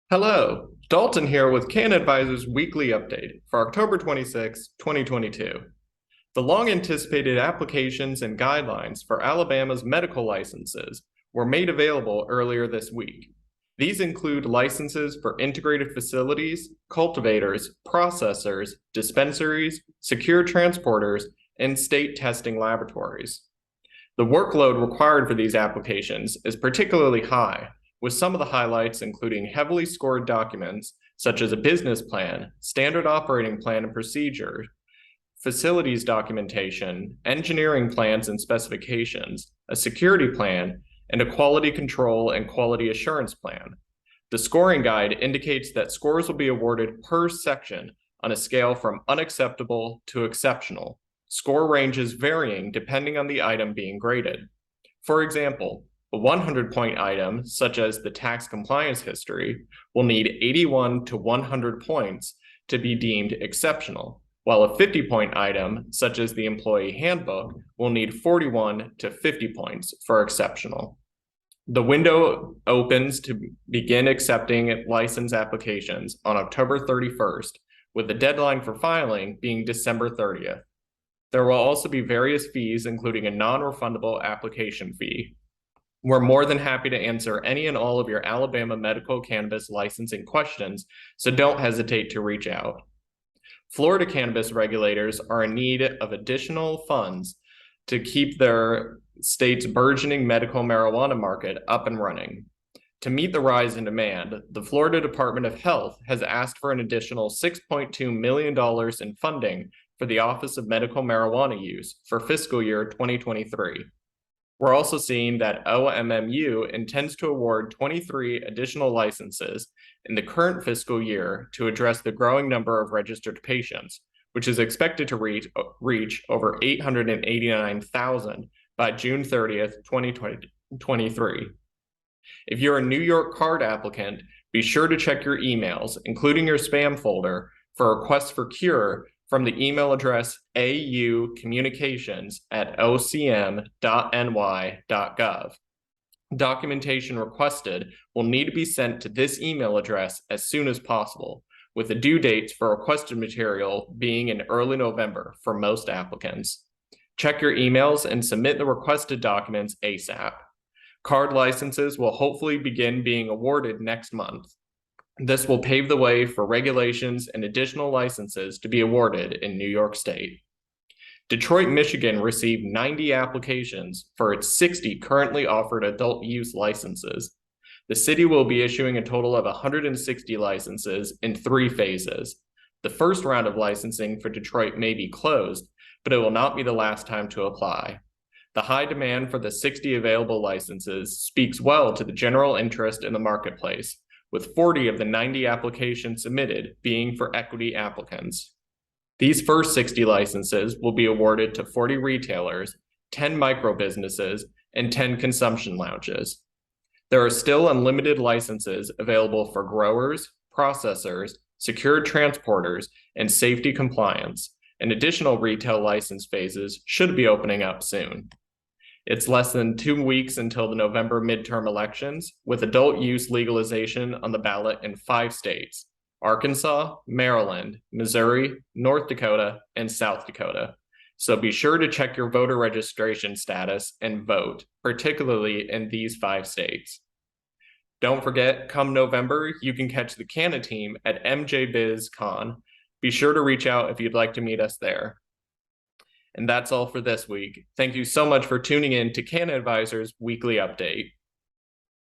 Hello, Dalton here with Can Advisor's weekly update for October 26, 2022. The long anticipated applications and guidelines for Alabama's medical licenses were made available earlier this week. These include licenses for integrated facilities, cultivators, processors, dispensaries, secure transporters, and state testing laboratories. The workload required for these applications is particularly high, with some of the highlights including heavily scored documents such as a business plan, standard operating plan and procedure, facilities documentation, engineering plans and specifications, a security plan, and a quality control and quality assurance plan. The scoring guide indicates that scores will be awarded per section on a scale from unacceptable to exceptional, score ranges varying depending on the item being graded. For example, a 100-point item, such as the tax compliance history, will need 81 to 100 points to be deemed exceptional, while a 50-point item, such as the employee handbook, will need 41 to 50 points for exceptional. The window opens to begin accepting license applications on October 31st, with the deadline for filing being December 30th. There will also be various fees, including a non-refundable application fee. We're more than happy to answer any and all of your Alabama medical cannabis licensing questions, so don't hesitate to reach out. Florida cannabis regulators are in need of additional funds to keep their state's burgeoning medical marijuana market up and running. To meet the rise in demand, the Florida Department of Health has asked for an additional $6.2 million in funding for the Office of Medical Marijuana Use for fiscal year 2023. We're also seeing that OMMU intends to award 23 additional licenses in the current fiscal year to address the growing number of registered patients, which is expected to reach over 889,000 by June 30th, 2023. If you're a New York card applicant, be sure to check your emails, including your spam folder, for requests for cure from the email address aucommunications@ocm.ny.gov. Documentation requested will need to be sent to this email address as soon as possible, with the due dates for requested material being in early November for most applicants. Check your emails and submit the requested documents ASAP. Card licenses will hopefully begin being awarded next month. This will pave the way for regulations and additional licenses to be awarded in New York State. Detroit, Michigan received 90 applications for its 60 currently offered adult use licenses. The city will be issuing a total of 160 licenses in 3 phases. The first round of licensing for Detroit may be closed, but it will not be the last time to apply. The high demand for the 60 available licenses speaks well to the general interest in the marketplace, with 40 of the 90 applications submitted being for equity applicants. These first 60 licenses will be awarded to 40 retailers, 10 micro businesses, and 10 consumption lounges. There are still unlimited licenses available for growers, processors, secured transporters, and safety compliance, and additional retail license phases should be opening up soon. It's less than 2 weeks until the November midterm elections, with adult use legalization on the ballot in 5 states: Arkansas, Maryland, Missouri, North Dakota, and South Dakota. So be sure to check your voter registration status and vote, particularly in these 5 states. Don't forget, come November, you can catch the Canna team at MJBizCon. Be sure to reach out if you'd like to meet us there. And that's all for this week. Thank you so much for tuning in to Canna Advisor's weekly update.